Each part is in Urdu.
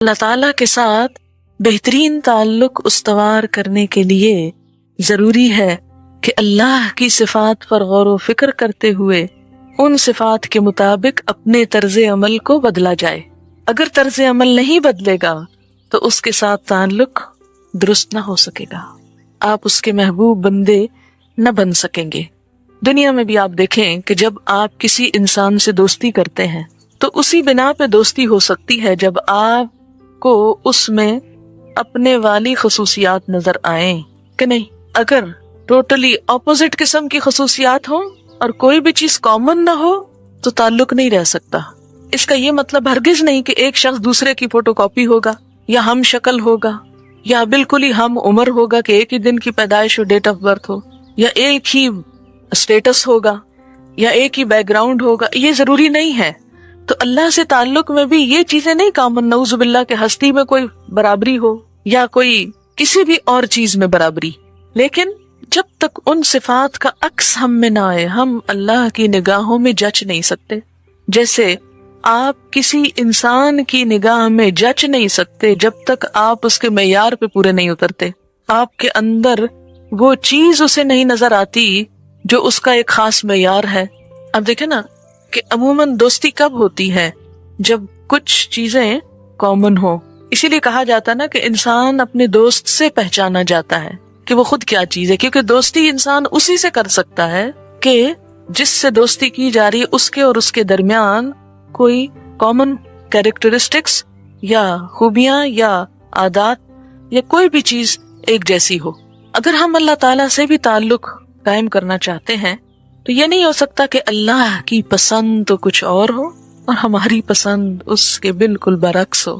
اللہ تعالیٰ کے ساتھ بہترین تعلق استوار کرنے کے لیے ضروری ہے کہ اللہ کی صفات پر غور و فکر کرتے ہوئے ان صفات کے مطابق اپنے طرز عمل کو بدلا جائے۔ اگر طرز عمل نہیں بدلے گا تو اس کے ساتھ تعلق درست نہ ہو سکے گا، آپ اس کے محبوب بندے نہ بن سکیں گے۔ دنیا میں بھی آپ دیکھیں کہ جب آپ کسی انسان سے دوستی کرتے ہیں تو اسی بنا پہ دوستی ہو سکتی ہے جب آپ کو اس میں اپنے والی خصوصیات نظر آئیں کہ نہیں۔ اگر ٹوٹلی اپوزٹ قسم کی خصوصیات ہوں اور کوئی بھی چیز کامن نہ ہو تو تعلق نہیں رہ سکتا۔ اس کا یہ مطلب ہرگز نہیں کہ ایک شخص دوسرے کی فوٹو کاپی ہوگا یا ہم شکل ہوگا یا بالکل ہی ہم عمر ہوگا کہ ایک ہی دن کی پیدائش ہو، ڈیٹ آف برتھ ہو، یا ایک ہی اسٹیٹس ہوگا یا ایک ہی بیک گراؤنڈ ہوگا۔ یہ ضروری نہیں ہے۔ تو اللہ سے تعلق میں بھی یہ چیزیں نہیں کامن، نعوذ باللہ کہ ہستی میں کوئی برابری ہو یا کوئی کسی بھی اور چیز میں برابری، لیکن جب تک ان صفات کا عکس ہم میں نہ آئے ہم اللہ کی نگاہوں میں جچ نہیں سکتے۔ جیسے آپ کسی انسان کی نگاہ میں جچ نہیں سکتے جب تک آپ اس کے معیار پہ پورے نہیں اترتے، آپ کے اندر وہ چیز اسے نہیں نظر آتی جو اس کا ایک خاص معیار ہے۔ اب دیکھیں نا کہ عموماً دوستی کب ہوتی ہے؟ جب کچھ چیزیں کامن ہو۔ اسی لیے کہا جاتا نا کہ انسان اپنے دوست سے پہچانا جاتا ہے کہ وہ خود کیا چیز ہے، کیونکہ دوستی انسان اسی سے کر سکتا ہے کہ جس سے دوستی کی جا رہی ہے اس کے اور اس کے درمیان کوئی کامن کیریکٹرسٹکس یا خوبیاں یا عادات یا کوئی بھی چیز ایک جیسی ہو۔ اگر ہم اللہ تعالیٰ سے بھی تعلق قائم کرنا چاہتے ہیں تو یہ نہیں ہو سکتا کہ اللہ کی پسند تو کچھ اور ہو اور ہماری پسند اس کے بالکل برعکس ہو،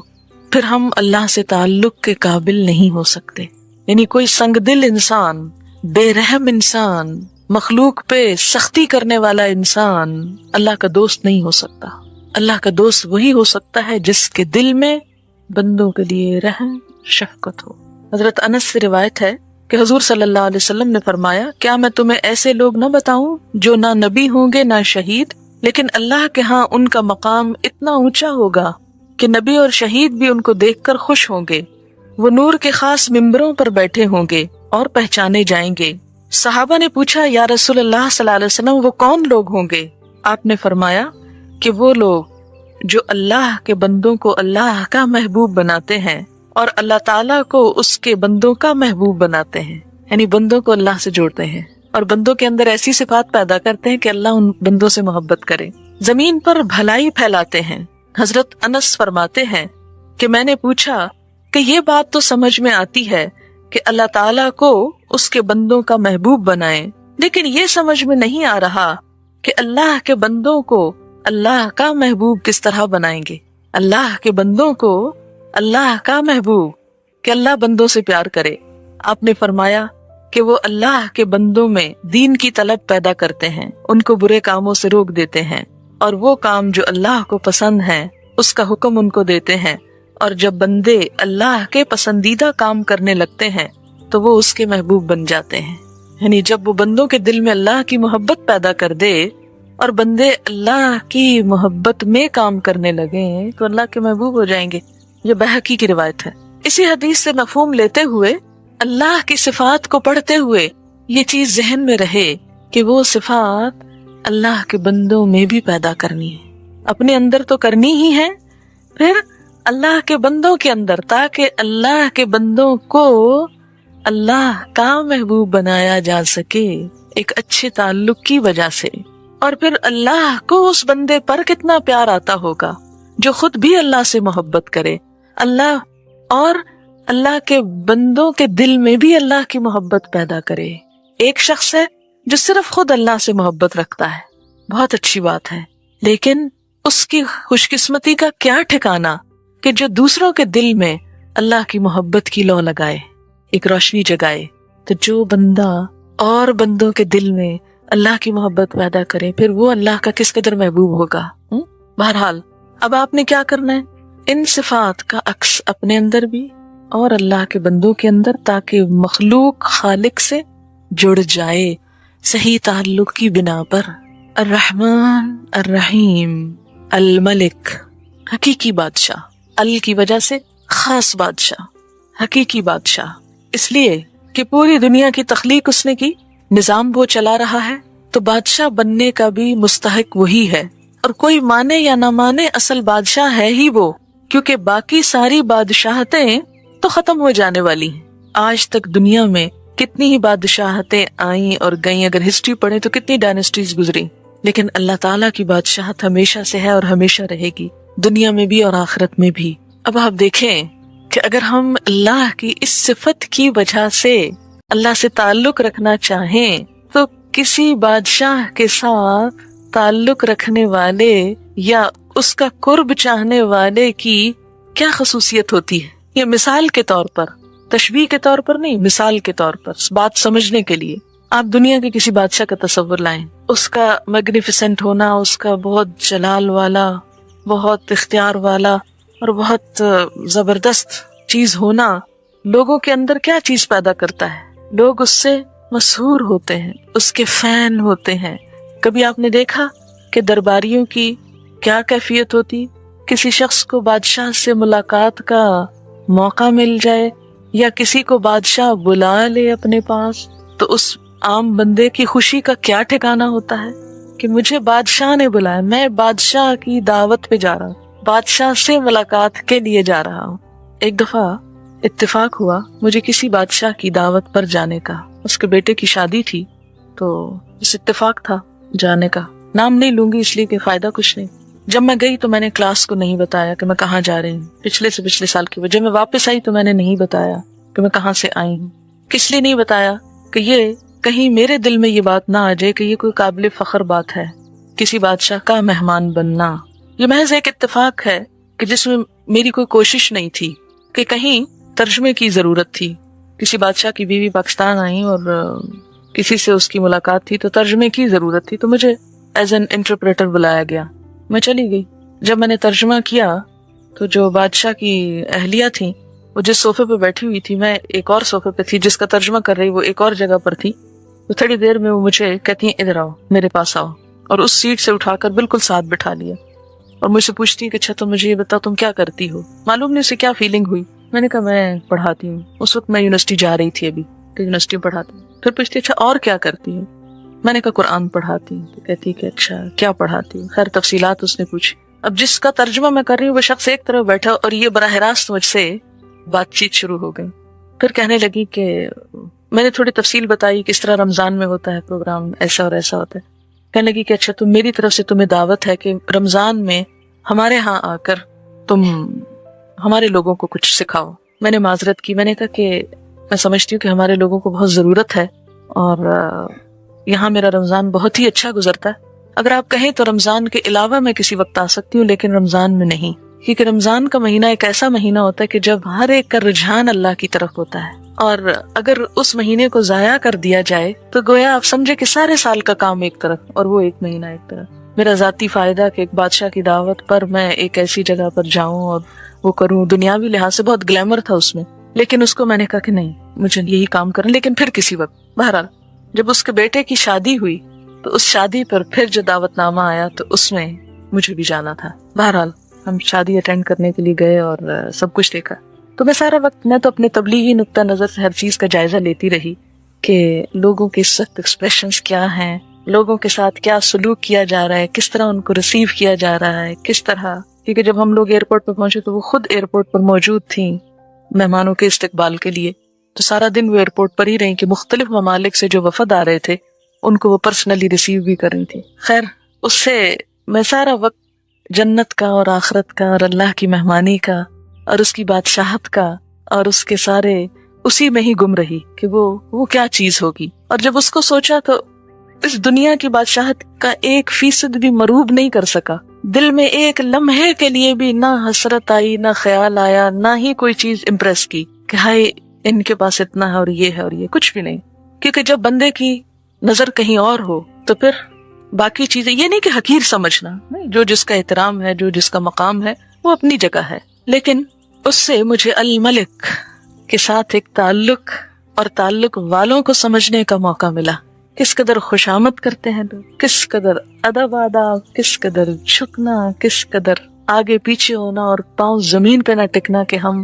پھر ہم اللہ سے تعلق کے قابل نہیں ہو سکتے۔ یعنی کوئی سنگ دل انسان، بے رحم انسان، مخلوق پہ سختی کرنے والا انسان اللہ کا دوست نہیں ہو سکتا۔ اللہ کا دوست وہی ہو سکتا ہے جس کے دل میں بندوں کے لیے رحم شفقت ہو۔ حضرت انس سے روایت ہے کہ حضور صلی اللہ علیہ وسلم نے فرمایا، کیا میں تمہیں ایسے لوگ نہ بتاؤں جو نہ نبی ہوں گے نہ شہید، لیکن اللہ کے ہاں ان کا مقام اتنا اونچا ہوگا کہ نبی اور شہید بھی ان کو دیکھ کر خوش ہوں گے، وہ نور کے خاص ممبروں پر بیٹھے ہوں گے اور پہچانے جائیں گے۔ صحابہ نے پوچھا، یا رسول اللہ صلی اللہ علیہ وسلم وہ کون لوگ ہوں گے؟ آپ نے فرمایا کہ وہ لوگ جو اللہ کے بندوں کو اللہ کا محبوب بناتے ہیں اور اللہ تعالیٰ کو اس کے بندوں کا محبوب بناتے ہیں، یعنی بندوں کو اللہ سے جوڑتے ہیں اور بندوں کے اندر ایسی صفات پیدا کرتے ہیں کہ اللہ ان بندوں سے محبت کرے، زمین پر بھلائی پھیلاتے ہیں۔ حضرت انس فرماتے ہیں کہ میں نے پوچھا کہ یہ بات تو سمجھ میں آتی ہے کہ اللہ تعالیٰ کو اس کے بندوں کا محبوب بنائیں، لیکن یہ سمجھ میں نہیں آ رہا کہ اللہ کے بندوں کو اللہ کا محبوب کس طرح بنائیں گے۔ اللہ کے بندوں کو اللہ کا محبوب، کہ اللہ بندوں سے پیار کرے۔ آپ نے فرمایا کہ وہ اللہ کے بندوں میں دین کی طلب پیدا کرتے ہیں، ان کو برے کاموں سے روک دیتے ہیں، اور وہ کام جو اللہ کو پسند ہے اس کا حکم ان کو دیتے ہیں، اور جب بندے اللہ کے پسندیدہ کام کرنے لگتے ہیں تو وہ اس کے محبوب بن جاتے ہیں۔ یعنی جب وہ بندوں کے دل میں اللہ کی محبت پیدا کر دے اور بندے اللہ کی محبت میں کام کرنے لگے تو اللہ کے محبوب ہو جائیں گے۔ یہ بہقی کی روایت ہے۔ اسی حدیث سے مفہوم لیتے ہوئے اللہ کی صفات کو پڑھتے ہوئے یہ چیز ذہن میں رہے کہ وہ صفات اللہ کے بندوں میں بھی پیدا کرنی ہے، اپنے اندر تو کرنی ہی ہے، پھر اللہ کے بندوں کے اندر، تاکہ اللہ کے بندوں کو اللہ کا محبوب بنایا جا سکے ایک اچھے تعلق کی وجہ سے۔ اور پھر اللہ کو اس بندے پر کتنا پیار آتا ہوگا جو خود بھی اللہ سے محبت کرے، اللہ اور اللہ کے بندوں کے دل میں بھی اللہ کی محبت پیدا کرے۔ ایک شخص ہے جو صرف خود اللہ سے محبت رکھتا ہے، بہت اچھی بات ہے، لیکن اس کی خوش قسمتی کا کیا ٹھکانہ کہ جو دوسروں کے دل میں اللہ کی محبت کی لو لگائے، ایک روشنی جگائے۔ تو جو بندہ اور بندوں کے دل میں اللہ کی محبت پیدا کرے پھر وہ اللہ کا کس قدر محبوب ہوگا۔ بہرحال اب آپ نے کیا کرنا ہے؟ ان صفات کا عکس اپنے اندر بھی اور اللہ کے بندوں کے اندر، تاکہ مخلوق خالق سے جڑ جائے صحیح تعلق کی بنا پر۔ الرحمن الرحیم الملک، حقیقی بادشاہ، ال کی وجہ سے خاص بادشاہ، حقیقی بادشاہ، اس لیے کہ پوری دنیا کی تخلیق اس نے کی، نظام وہ چلا رہا ہے، تو بادشاہ بننے کا بھی مستحق وہی ہے، اور کوئی مانے یا نہ مانے اصل بادشاہ ہے ہی وہ، کیونکہ باقی ساری بادشاہتیں تو ختم ہو جانے والی ہیں۔ آج تک دنیا میں کتنی ہی بادشاہتیں آئیں اور گئیں، اگر ہسٹری پڑھیں تو کتنی ڈائنسٹیز گزری، لیکن اللہ تعالیٰ کی بادشاہت ہمیشہ سے ہے اور ہمیشہ رہے گی، دنیا میں بھی اور آخرت میں بھی۔ اب آپ دیکھیں کہ اگر ہم اللہ کی اس صفت کی وجہ سے اللہ سے تعلق رکھنا چاہیں تو کسی بادشاہ کے ساتھ تعلق رکھنے والے یا اس کا قرب چاہنے والے کی کیا خصوصیت ہوتی ہے؟ یہ مثال کے طور پر، تشبیہ کے طور پر نہیں، مثال کے طور پر بات سمجھنے کے لیے آپ دنیا کے کسی بادشاہ کا تصور لائیں، اس کا میگنیفیسنٹ ہونا، اس کا بہت جلال والا، بہت اختیار والا اور بہت زبردست چیز ہونا لوگوں کے اندر کیا چیز پیدا کرتا ہے؟ لوگ اس سے مسحور ہوتے ہیں، اس کے فین ہوتے ہیں۔ کبھی آپ نے دیکھا کہ درباریوں کی کیا کیفیت ہوتی؟ کسی شخص کو بادشاہ سے ملاقات کا موقع مل جائے یا کسی کو بادشاہ بلا لے اپنے پاس تو اس عام بندے کی خوشی کا کیا ٹھکانہ ہوتا ہے کہ مجھے بادشاہ نے بلایا، میں بادشاہ کی دعوت پہ جا رہا ہوں، بادشاہ سے ملاقات کے لیے جا رہا ہوں۔ ایک دفعہ اتفاق ہوا مجھے کسی بادشاہ کی دعوت پر جانے کا، اس کے بیٹے کی شادی تھی، تو اس اتفاق تھا جانے کا، نام نہیں لوں گی اس لیے کہ فائدہ کچھ نہیں۔ جب میں گئی تو میں نے کلاس کو نہیں بتایا کہ میں کہاں جا رہی ہوں، پچھلے سال کی وجہ میں واپس آئی تو میں نے نہیں بتایا کہ میں کہاں سے آئی ہوں۔ کس لیے نہیں بتایا؟ کہ یہ کہیں میرے دل میں یہ بات نہ آ جائے کہ یہ کوئی قابل فخر بات ہے، کسی بادشاہ کا مہمان بننا۔ یہ محض ایک اتفاق ہے کہ جس میں میری کوئی کوشش نہیں تھی، کہ کہیں ترجمے کی ضرورت تھی، کسی بادشاہ کی بیوی پاکستان آئی اور کسی سے اس کی ملاقات تھی تو ترجمے کی ضرورت تھی، تو مجھے ایز این انٹرپریٹر بلایا گیا، میں چلی گئی۔ جب میں نے ترجمہ کیا تو جو بادشاہ کی اہلیہ تھی وہ جس صوفے پہ بیٹھی ہوئی تھی، میں ایک اور صوفے پہ تھی، جس کا ترجمہ کر رہی وہ ایک اور جگہ پر تھی، تو تھوڑی دیر میں وہ مجھے کہتی ہیں ادھر آؤ، میرے پاس آؤ، اور اس سیٹ سے اٹھا کر بالکل ساتھ بٹھا لیا اور مجھ سے پوچھتی کہ اچھا تم مجھے یہ بتاؤ تم کیا کرتی ہو؟ معلوم نہیں اسے کیا فیلنگ ہوئی۔ میں نے کہا میں پڑھاتی ہوں، اس وقت میں یونیورسٹی جا رہی تھی ابھی، تو یونیورسٹی میں پڑھاتی ہوں۔ پھر پوچھتی اچھا اور کیا کرتی ہوں؟ میں نے کہا قرآن پڑھاتی ہوں۔ تو کہتی کہ اچھا کیا پڑھاتی ہوں؟ خیر تفصیلات اس نے پوچھی۔ اب جس کا ترجمہ میں کر رہی ہوں وہ شخص ایک طرف بیٹھا اور یہ براہ راست مجھ سے بات چیت شروع ہو گئی۔ پھر کہنے لگی کہ میں نے تھوڑی تفصیل بتائی کہ اس طرح رمضان میں ہوتا ہے پروگرام، ایسا اور ایسا ہوتا ہے۔ کہنے لگی کہ اچھا تم میری طرف سے تمہیں دعوت ہے کہ رمضان میں ہمارے ہاں آ کر تم ہمارے لوگوں کو کچھ سکھاؤ۔ میں نے معذرت کی، میں نے کہا کہ میں سمجھتی ہوں کہ ہمارے لوگوں کو بہت ضرورت ہے اور یہاں میرا رمضان بہت ہی اچھا گزرتا ہے، اگر آپ کہیں تو رمضان کے علاوہ میں کسی وقت آ سکتی ہوں لیکن رمضان میں نہیں، کیونکہ رمضان کا مہینہ ایک ایسا مہینہ ہوتا ہے کہ جب ہر ایک کا رجحان اللہ کی طرف ہوتا ہے، اور اگر اس مہینے کو ضائع کر دیا جائے تو گویا آپ سمجھے کہ سارے سال کا کام ایک طرف اور وہ ایک مہینہ ایک طرف۔ میرا ذاتی فائدہ کہ ایک بادشاہ کی دعوت پر میں ایک ایسی جگہ پر جاؤں اور وہ کروں، دنیاوی لحاظ سے بہت گلیمر تھا اس میں، لیکن اس کو میں نے کہا کہ نہیں مجھے یہی کام کرنا، لیکن پھر کسی وقت۔ بہرحال جب اس کے بیٹے کی شادی ہوئی تو اس شادی پر پھر جو دعوت نامہ آیا تو اس میں مجھے بھی جانا تھا۔ بہرحال ہم شادی اٹینڈ کرنے کے لیے گئے اور سب کچھ دیکھا، تو میں سارا وقت میں تو اپنے تبلیغی نقطہ نظر سے ہر چیز کا جائزہ لیتی رہی کہ لوگوں کے سخت ایکسپریشنز کیا ہیں، لوگوں کے ساتھ کیا سلوک کیا جا رہا ہے، کس طرح ان کو ریسیو کیا جا رہا ہے، کس طرح، کیونکہ جب ہم لوگ ایئرپورٹ پہ پہنچے تو وہ خود ایئرپورٹ پر موجود تھیں مہمانوں کے استقبال کے لیے، تو سارا دن وہ ایئرپورٹ پر ہی رہیں کہ مختلف ممالک سے جو وفد آ رہے تھے ان کو وہ پرسنلی ریسیو بھی کر رہی تھی۔ خیر اس سے میں سارا وقت جنت کا اور آخرت کا اور اللہ کی مہمانی کا اور اس کی بادشاہت کا اور اس کے سارے اسی میں ہی گم رہی کہ وہ کیا چیز ہوگی، اور جب اس کو سوچا تو اس دنیا کی بادشاہت کا 1% بھی مروب نہیں کر سکا، دل میں ایک لمحے کے لیے بھی نہ حسرت آئی، نہ خیال آیا، نہ ہی کوئی چیز امپریس کی کہ ہائے ان کے پاس اتنا ہے اور یہ ہے اور یہ، کچھ بھی نہیں، کیونکہ جب بندے کی نظر کہیں اور ہو تو پھر باقی چیزیں، یہ نہیں کہ حقیر سمجھنا، نہیں، جو جس کا احترام ہے، جو جس کا مقام ہے وہ اپنی جگہ ہے، لیکن اس سے مجھے الملک کے ساتھ ایک تعلق اور تعلق والوں کو سمجھنے کا موقع ملا، کس قدر خوشامد کرتے ہیں لوگ، کس قدر ادب آداب، کس قدر جھکنا، کس قدر آگے پیچھے ہونا اور پاؤں زمین پہ نہ ٹکنا کہ ہم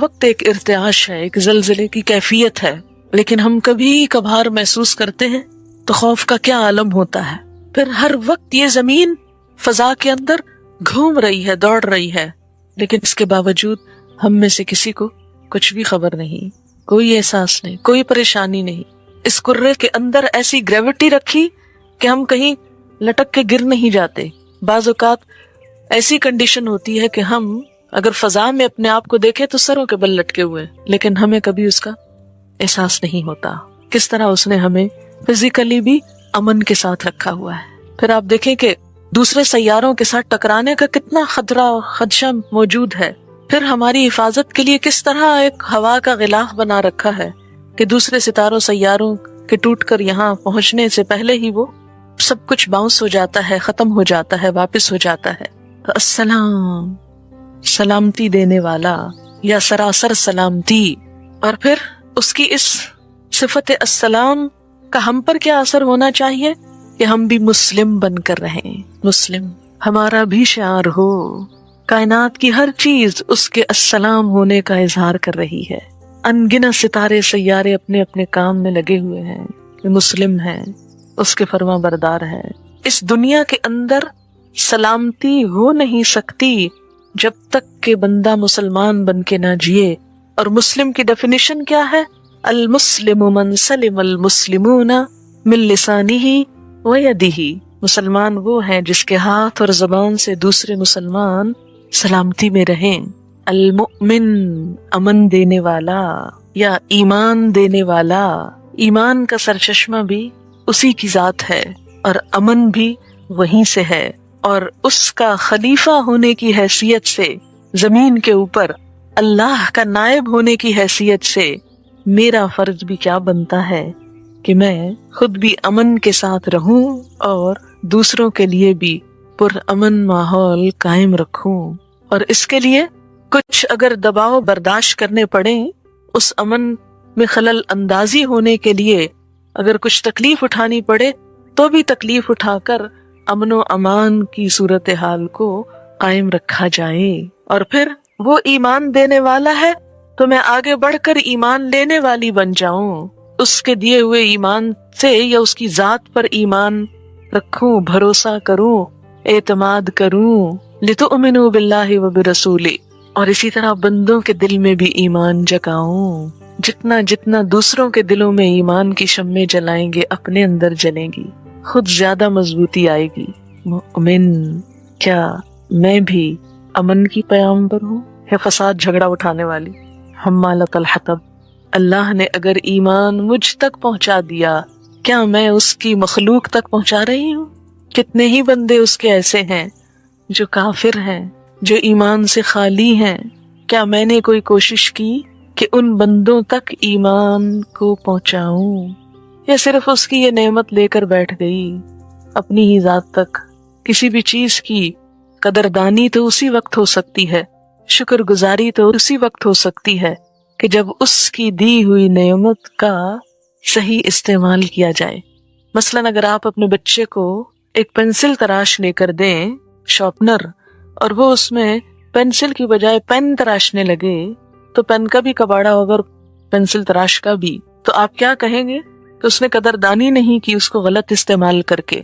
وقت ایک ارتعاش ہے، ایک زلزلے کی کیفیت ہے، لیکن ہم کبھی کبھار محسوس کرتے ہیں تو خوف کا کیا عالم ہوتا ہے۔ پھر ہر وقت یہ زمین فضا کے اندر گھوم رہی ہے، دوڑ رہی ہے، لیکن اس کے باوجود ہم میں سے کسی کو کچھ بھی خبر نہیں، کوئی احساس نہیں، کوئی پریشانی نہیں۔ اس کرے کے اندر ایسی گریوٹی رکھی کہ ہم کہیں لٹک کے گر نہیں جاتے۔ بعض اوقات ایسی کنڈیشن ہوتی ہے کہ ہم اگر فضا میں اپنے آپ کو دیکھیں تو سروں کے بل لٹکے ہوئے، لیکن ہمیں کبھی اس کا احساس نہیں ہوتا۔ کس طرح اس نے ہمیں فزیکلی بھی امن کے ساتھ رکھا ہوا ہے۔ پھر آپ دیکھیں کہ دوسرے سیاروں کے ساتھ ٹکرانے کا کتنا خدشہ موجود ہے۔ پھر ہماری حفاظت کے لیے کس طرح ایک ہوا کا غلاف بنا رکھا ہے کہ دوسرے ستاروں سیاروں کے ٹوٹ کر یہاں پہنچنے سے پہلے ہی وہ سب کچھ باؤنس ہو جاتا ہے، ختم ہو جاتا ہے، واپس ہو جاتا ہے۔ تو السلام، سلامتی دینے والا یا سراسر سلامتی۔ اور پھر اس کی اس صفت السلام کا ہم پر کیا اثر ہونا چاہیے کہ ہم بھی مسلم بن کر رہیں، مسلم ہمارا بھی شعار ہو۔ کائنات کی ہر چیز اس کے السلام ہونے کا اظہار کر رہی ہے۔ انگنت ستارے سیارے اپنے اپنے کام میں لگے ہوئے ہیں کہ مسلم ہیں، اس کے فرما بردار ہیں۔ اس دنیا کے اندر سلامتی ہو نہیں سکتی جب تک کہ بندہ مسلمان بن کے نہ جیے۔ اور مسلم کی ڈیفینیشن کیا ہے؟ المسلم من سلم المسلمون من لسانہ و یدہ۔ مسلمان وہ ہیں جس کے ہاتھ اور زبان سے دوسرے مسلمان سلامتی میں رہیں۔ المؤمن، امن دینے والا یا ایمان دینے والا۔ ایمان کا سرچشمہ بھی اسی کی ذات ہے اور امن بھی وہیں سے ہے، اور اس کا خلیفہ ہونے کی حیثیت سے زمین کے اوپر اللہ کا نائب ہونے کی حیثیت سے میرا فرض بھی کیا بنتا ہے کہ میں خود بھی امن کے ساتھ رہوں اور دوسروں کے لیے بھی پرامن ماحول قائم رکھوں۔ اور اس کے لیے کچھ اگر دباؤ برداشت کرنے پڑیں، اس امن میں خلل اندازی ہونے کے لیے اگر کچھ تکلیف اٹھانی پڑے تو بھی تکلیف اٹھا کر امن و امان کی صورتحال کو قائم رکھا جائے۔ اور پھر وہ ایمان دینے والا ہے تو میں آگے بڑھ کر ایمان لینے والی بن جاؤں، اس کے دیے ہوئے ایمان سے یا اس کی ذات پر ایمان رکھوں، بھروسہ کروں، اعتماد کروں۔ لتؤمنوا باللہ وبرسولہ، اور اسی طرح بندوں کے دل میں بھی ایمان جگاؤں۔ جتنا جتنا دوسروں کے دلوں میں ایمان کی شمعیں جلائیں گے اپنے اندر جلیں گی، خود زیادہ مضبوطی آئے گی۔ مؤمن، کیا میں بھی امن کی پیغامبر ہوں یا فساد جھگڑا اٹھانے والی؟ حمالۃ الحطب۔ اللہ نے اگر ایمان مجھ تک پہنچا دیا، کیا میں اس کی مخلوق تک پہنچا رہی ہوں؟ کتنے ہی بندے اس کے ایسے ہیں جو کافر ہیں، جو ایمان سے خالی ہیں۔ کیا میں نے کوئی کوشش کی کہ ان بندوں تک ایمان کو پہنچاؤں، یا صرف اس کی یہ نعمت لے کر بیٹھ گئی اپنی ہی ذات تک؟ کسی بھی چیز کی قدردانی تو اسی وقت ہو سکتی ہے، شکر گزاری تو اسی وقت ہو سکتی ہے کہ جب اس کی دی ہوئی نعمت کا صحیح استعمال کیا جائے۔ مثلاً اگر آپ اپنے بچے کو ایک پینسل تراش لے کر دیں، شارپنر، اور وہ اس میں پینسل کی بجائے پین تراشنے لگے تو پین کا بھی کباڑا ہوگا اور پینسل تراش کا بھی، تو آپ کیا کہیں گے کہ اس نے قدردانی نہیں کی اس کو غلط استعمال کر کے۔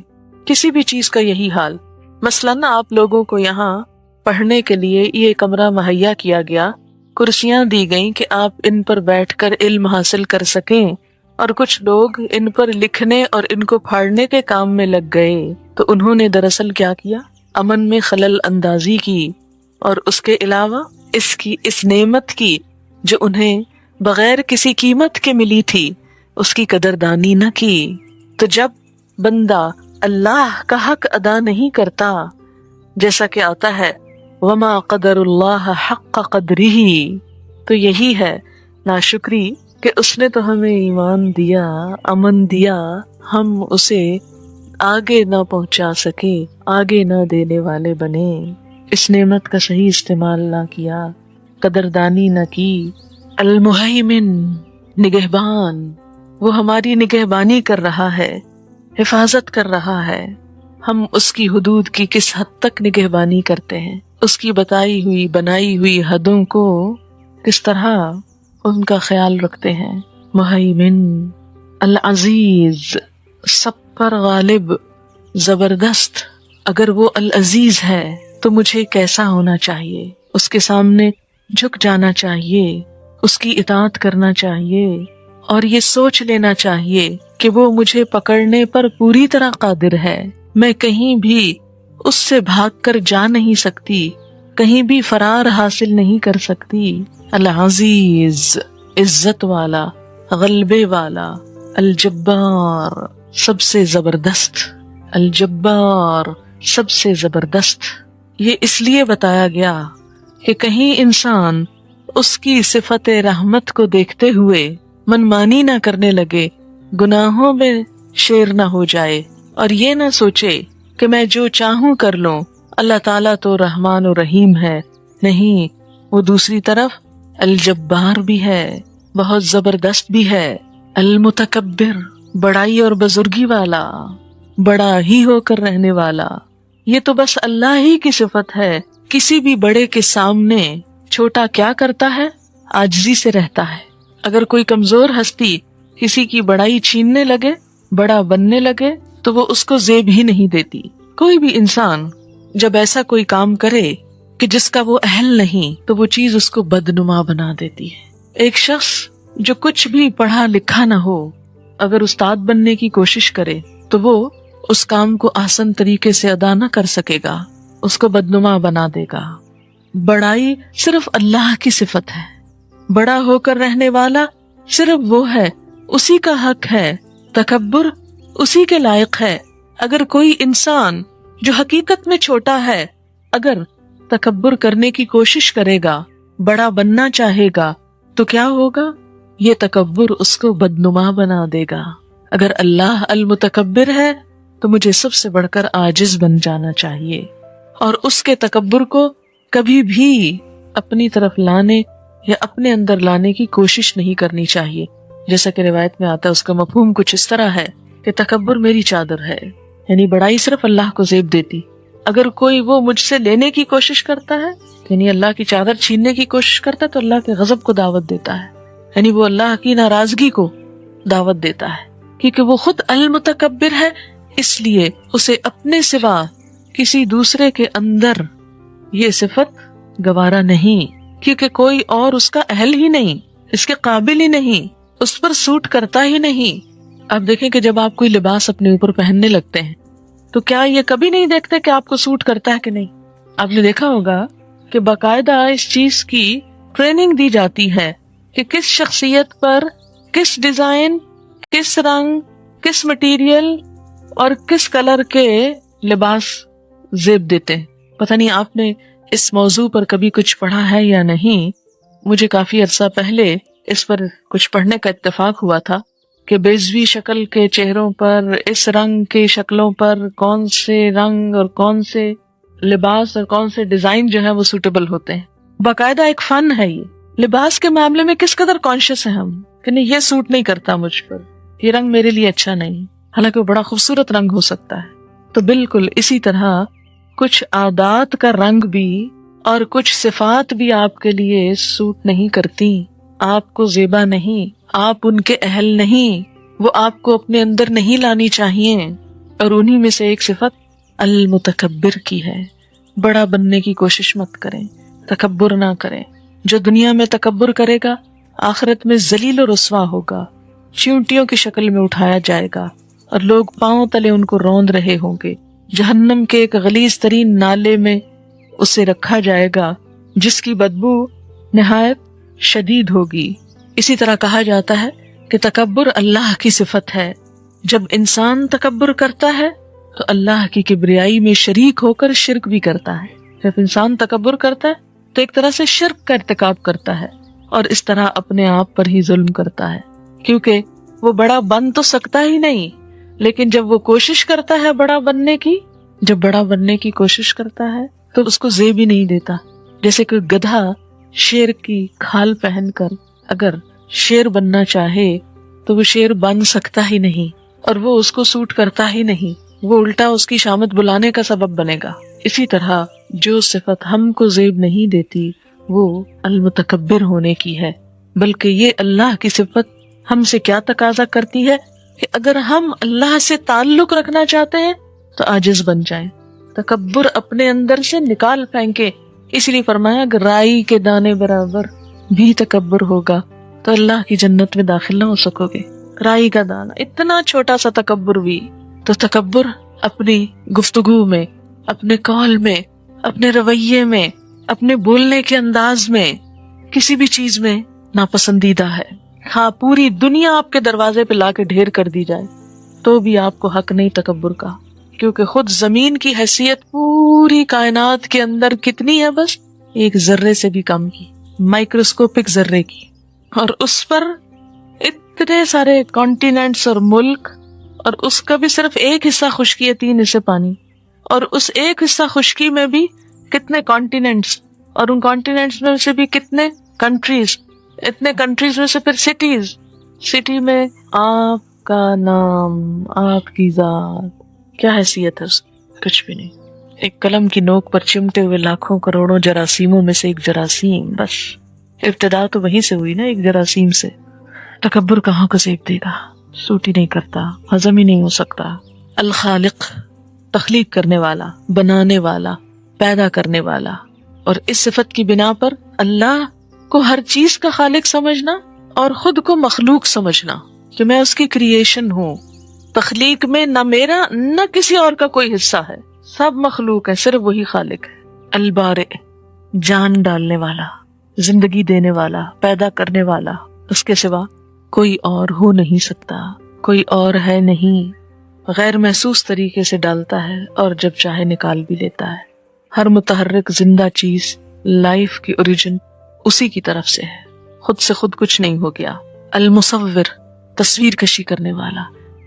کسی بھی چیز کا یہی حال۔ مثلاً آپ لوگوں کو یہاں پڑھنے کے لیے یہ کمرہ مہیا کیا گیا، کرسیاں دی گئیں کہ آپ ان پر بیٹھ کر علم حاصل کر سکیں، اور کچھ لوگ ان پر لکھنے اور ان کو پھاڑنے کے کام میں لگ گئے، تو انہوں نے دراصل کیا کیا؟ امن میں خلل اندازی کی، اور اس کے علاوہ اس نعمت کی جو انہیں بغیر کسی قیمت کے ملی تھی اس کی قدردانی نہ کی۔ تو جب بندہ اللہ کا حق ادا نہیں کرتا، جیسا کہ آتا ہے وما قدر اللہ حق قدرہ، تو یہی ہے ناشکری کہ اس نے تو ہمیں ایمان دیا، امن دیا، ہم اسے آگے نہ پہنچا سکے، آگے نہ دینے والے بنے، اس نعمت کا صحیح استعمال نہ کیا، قدردانی نہ کی۔ المہیمن، نگہبان، وہ ہماری نگہبانی کر رہا ہے، حفاظت کر رہا ہے۔ ہم اس کی حدود کی کس حد تک نگہبانی کرتے ہیں، اس کی بتائی ہوئی بنائی ہوئی حدوں کو کس طرح ان کا خیال رکھتے ہیں. مہیمن، العزیز، سب پر غالب، زبردست. اگر وہ العزیز ہے تو مجھے کیسا ہونا چاہیے؟ اس کے سامنے جھک جانا چاہیے، اس کی اطاعت کرنا چاہیے، اور یہ سوچ لینا چاہیے کہ وہ مجھے پکڑنے پر پوری طرح قادر ہے. میں کہیں بھی اس سے بھاگ کر جا نہیں سکتی، کہیں بھی فرار حاصل نہیں کر سکتی. العزیز، عزت والا، غلبے والا. الجبار، سب سے زبردست. الجبار، سب سے زبردست. یہ اس لیے بتایا گیا کہ کہیں انسان اس کی صفت رحمت کو دیکھتے ہوئے منمانی نہ کرنے لگے، گناہوں میں شیر نہ ہو جائے، اور یہ نہ سوچے کہ میں جو چاہوں کر لوں، اللہ تعالیٰ تو رحمان و رحیم ہے. نہیں، وہ دوسری طرف الجبار بھی ہے، بہت زبردست بھی ہے. المتکبر، بڑائی اور بزرگی والا، بڑا ہی ہو کر رہنے والا. یہ تو بس اللہ ہی کی صفت ہے. کسی بھی بڑے کے سامنے چھوٹا کیا کرتا ہے؟ عاجزی سے رہتا ہے. اگر کوئی کمزور ہستی کسی کی بڑائی چھیننے لگے، بڑا بننے لگے، تو وہ اس کو زیب ہی نہیں دیتی. کوئی بھی انسان جب ایسا کوئی کام کرے کہ جس کا وہ اہل نہیں، تو وہ چیز اس کو بدنما بنا دیتی ہے. ایک شخص جو کچھ بھی پڑھا لکھا نہ ہو، اگر استاد بننے کی کوشش کرے تو وہ اس کام کو آسان طریقے سے ادا نہ کر سکے گا، اس کو بدنما بنا دے گا. بڑائی صرف اللہ کی صفت ہے. بڑا ہو کر رہنے والا صرف وہ ہے، اسی کا حق ہے. تکبر اسی کے لائق ہے. اگر کوئی انسان جو حقیقت میں چھوٹا ہے، اگر تکبر کرنے کی کوشش کرے گا، بڑا بننا چاہے گا، تو کیا ہوگا؟ یہ تکبر اس کو بدنما بنا دے گا. اگر اللہ المتکبر ہے تو مجھے سب سے بڑھ کر عاجز بن جانا چاہیے، اور اس کے تکبر کو کبھی بھی اپنی طرف لانے یا اپنے اندر لانے کی کوشش نہیں کرنی چاہیے. جیسا کہ روایت میں آتا ہے، اس کا مفہوم کچھ اس طرح ہے کہ تکبر میری چادر ہے، یعنی بڑائی صرف اللہ کو زیب دیتی. اگر کوئی وہ مجھ سے لینے کی کوشش کرتا ہے، یعنی اللہ کی چادر چھیننے کی کوشش کرتا ہے، تو اللہ کے غضب کو دعوت دیتا ہے، یعنی وہ اللہ کی ناراضگی کو دعوت دیتا ہے. کیونکہ وہ خود المتکبر ہے، اس لیے اسے اپنے سوا کسی دوسرے کے اندر یہ صفت گوارا نہیں، کیونکہ کوئی اور اس کا اہل ہی نہیں، اس کے قابل ہی نہیں، اس پر سوٹ کرتا ہی نہیں. آپ دیکھیں کہ جب آپ کوئی لباس اپنے اوپر پہننے لگتے ہیں تو کیا یہ کبھی نہیں دیکھتے کہ آپ کو سوٹ کرتا ہے کہ نہیں؟ آپ نے دیکھا ہوگا کہ باقاعدہ اس چیز کی ٹریننگ دی جاتی ہے کہ کس شخصیت پر کس ڈیزائن، کس رنگ، کس مٹیریل اور کس کلر کے لباس زیب دیتے ہیں. پتہ نہیں آپ نے اس موضوع پر کبھی کچھ پڑھا ہے یا نہیں. مجھے کافی عرصہ پہلے اس پر کچھ پڑھنے کا اتفاق ہوا تھا کہ بیضوی شکل کے چہروں پر، اس رنگ کے شکلوں پر کون سے رنگ اور کون سے لباس اور کون سے ڈیزائن جو ہے وہ سوٹیبل ہوتے ہیں. باقاعدہ ایک فن ہے یہ. لباس کے معاملے میں کس قدر کانشیس ہیں ہم کہ نہیں، یہ سوٹ نہیں کرتا مجھ پر، یہ رنگ میرے لیے اچھا نہیں، حالانکہ وہ بڑا خوبصورت رنگ ہو سکتا ہے. تو بالکل اسی طرح کچھ عادات کا رنگ بھی اور کچھ صفات بھی آپ کے لیے سوٹ نہیں کرتی، آپ کو زیبا نہیں، آپ ان کے اہل نہیں، وہ آپ کو اپنے اندر نہیں لانی چاہیے. اور انہی میں سے ایک صفت المتکبر کی ہے. بڑا بننے کی کوشش مت کریں، تکبر نہ کریں. جو دنیا میں تکبر کرے گا آخرت میں ذلیل و رسوا ہوگا، چیونٹیوں کی شکل میں اٹھایا جائے گا اور لوگ پاؤں تلے ان کو روند رہے ہوں گے. جہنم کے ایک غلیظ ترین نالے میں اسے رکھا جائے گا جس کی بدبو نہایت شدید ہوگی. اسی طرح کہا جاتا ہے کہ تکبر اللہ کی صفت ہے. جب انسان تکبر کرتا ہے تو اللہ کی کبریائی میں شریک ہو کر شرک بھی کرتا ہے. جب انسان تکبر کرتا ہے تو ایک طرح سے شرک کا ارتکاب کرتا ہے اور اس طرح اپنے آپ پر ہی ظلم کرتا ہے، کیونکہ وہ بڑا بن تو سکتا ہی نہیں، لیکن جب وہ کوشش کرتا ہے بڑا بننے کی، جب بڑا بننے کی کوشش کرتا ہے تو اس کو زیب ہی نہیں دیتا. جیسے کہ گدھا شیر کی کھال پہن کر اگر شیر بننا چاہے تو وہ شیر بن سکتا ہی نہیں، اور وہ اس کو سوٹ کرتا ہی نہیں، وہ الٹا اس کی شامت بلانے کا سبب بنے گا. اسی طرح جو صفت ہم کو زیب نہیں دیتی وہ المتکبر ہونے کی ہے، بلکہ یہ اللہ کی صفت ہم سے کیا تقاضا کرتی ہے کہ اگر ہم اللہ سے تعلق رکھنا چاہتے ہیں تو عاجز بن جائیں، تکبر اپنے اندر سے نکال پھینکے. اس لیے فرمایا اگر رائی کے دانے برابر بھی تکبر ہوگا تو اللہ کی جنت میں داخل نہ ہو سکو گے. رائی کا دانہ، اتنا چھوٹا سا تکبر بھی. تو تکبر اپنی گفتگو میں، اپنے قول میں، اپنے رویے میں، اپنے بولنے کے انداز میں، کسی بھی چیز میں ناپسندیدہ ہے. ہاں پوری دنیا آپ کے دروازے پہ لا کے ڈھیر کر دی جائے تو بھی آپ کو حق نہیں تکبر کا، کیونکہ خود زمین کی حیثیت پوری کائنات کے اندر کتنی ہے؟ بس ایک ذرے سے بھی کم کی، مائکروسکوپک ذرے کی، اور اس پر اتنے سارے کانٹیننٹس اور ملک، اور اس کا بھی صرف ایک حصہ خشکی ہے، 3 حصے پانی، اور اس ایک حصہ خشکی میں بھی کتنے کانٹیننٹس، اور ان کانٹیننٹس میں سے بھی کتنے کنٹریز، اتنے کنٹریز میں سے پھر سٹیز. سٹی میں آپ کا نام، آپ کی ذات، کیا حیثیت ہے اس کی؟ کچھ بھی نہیں. ایک قلم کی نوک پر چمٹے ہوئے لاکھوں کروڑوں جراثیموں میں سے ایک جراثیم، بس ابتدا تو وہیں سے ہوئی نا، ایک جراثیم سے. تکبر کہاں کو زیب دے گا؟ سوٹ ہی نہیں کرتا، ہضم ہی نہیں ہو سکتا. الخالق، تخلیق کرنے والا، بنانے والا، پیدا کرنے والا، اور اس صفت کی بنا پر اللہ کو ہر چیز کا خالق سمجھنا اور خود کو مخلوق سمجھنا کہ میں اس کی کریشن ہوں. تخلیق میں نہ میرا نہ کسی اور کا کوئی حصہ ہے، سب مخلوق ہے، صرف وہی خالق ہے. البارئ، جان ڈالنے والا، زندگی دینے والا، پیدا کرنے والا، اس کے سوا کوئی اور ہو نہیں سکتا، کوئی اور ہے نہیں. غیر محسوس طریقے سے ڈالتا ہے اور جب چاہے نکال بھی لیتا ہے. ہر متحرک زندہ چیز، لائف کی اوریجن اسی کی طرف سے ہے، خود سے خود کچھ نہیں ہو گیا. المصور، تصویر کشی کرنے والا،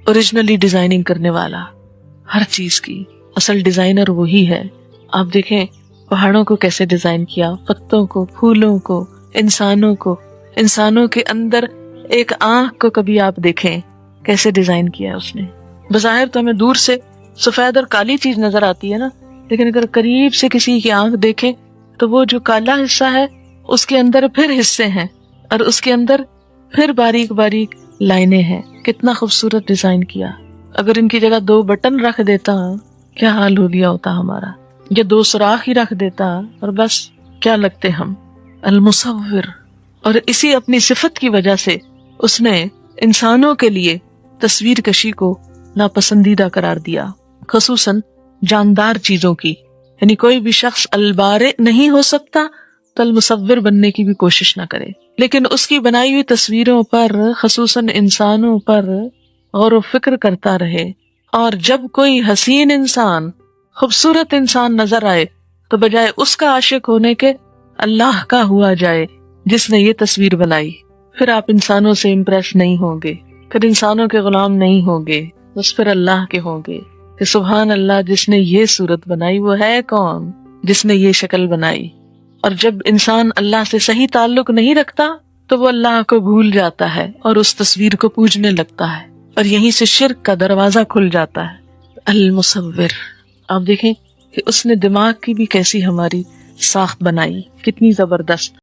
اوریجنلی ڈیزائننگ کرنے والا، ہر چیز کی اصل ڈیزائنر وہی ہے. آپ دیکھیں پہاڑوں کو کیسے ڈیزائن کیا، پتوں کو، پھولوں کو، انسانوں کے اندر ایک آنکھ کو کبھی آپ دیکھیں کیسے ڈیزائن کیا اس نے. بظاہر تو ہمیں دور سے سفید اور کالی چیز نظر آتی ہے نا، لیکن اگر قریب سے کسی کی آنکھ دیکھیں تو وہ جو کالا حصہ ہے اس کے اندر پھر حصے ہیں، اور اس کے اندر پھر باریک باریک لائنیں ہیں. کتنا خوبصورت ڈیزائن کیا. اگر ان کی جگہ 2 بٹن رکھ دیتا کیا حال ہو گیا ہوتا ہمارا، یا 2 سوراخ ہی رکھ دیتا اور بس کیا لگتے ہم. المصور. اور اسی اپنی صفت کی وجہ سے اس نے انسانوں کے لیے تصویر کشی کو ناپسندیدہ قرار دیا، خصوصاً جاندار چیزوں کی. یعنی کوئی بھی شخص البارئ نہیں ہو سکتا تو المصور بننے کی بھی کوشش نہ کرے، لیکن اس کی بنائی ہوئی تصویروں پر، خصوصاً انسانوں پر غور و فکر کرتا رہے. اور جب کوئی حسین انسان، خوبصورت انسان نظر آئے تو بجائے اس کا عاشق ہونے کے اللہ کا ہوا جائے جس نے یہ تصویر بنائی. پھر آپ انسانوں سے امپریس نہیں ہوں گے، پھر انسانوں کے غلام نہیں ہوں گے، بس پھر اللہ کے ہوں گے کہ سبحان اللہ، جس نے یہ صورت بنائی وہ ہے کون؟ جس نے یہ شکل بنائی. اور جب انسان اللہ سے صحیح تعلق نہیں رکھتا تو وہ اللہ کو بھول جاتا ہے اور اس تصویر کو پوجنے لگتا ہے، اور یہیں سے شرک کا دروازہ کھل جاتا ہے. المصور. آپ دیکھیں کہ اس نے دماغ کی بھی کیسی ہماری ساخت بنائی، کتنی زبردست.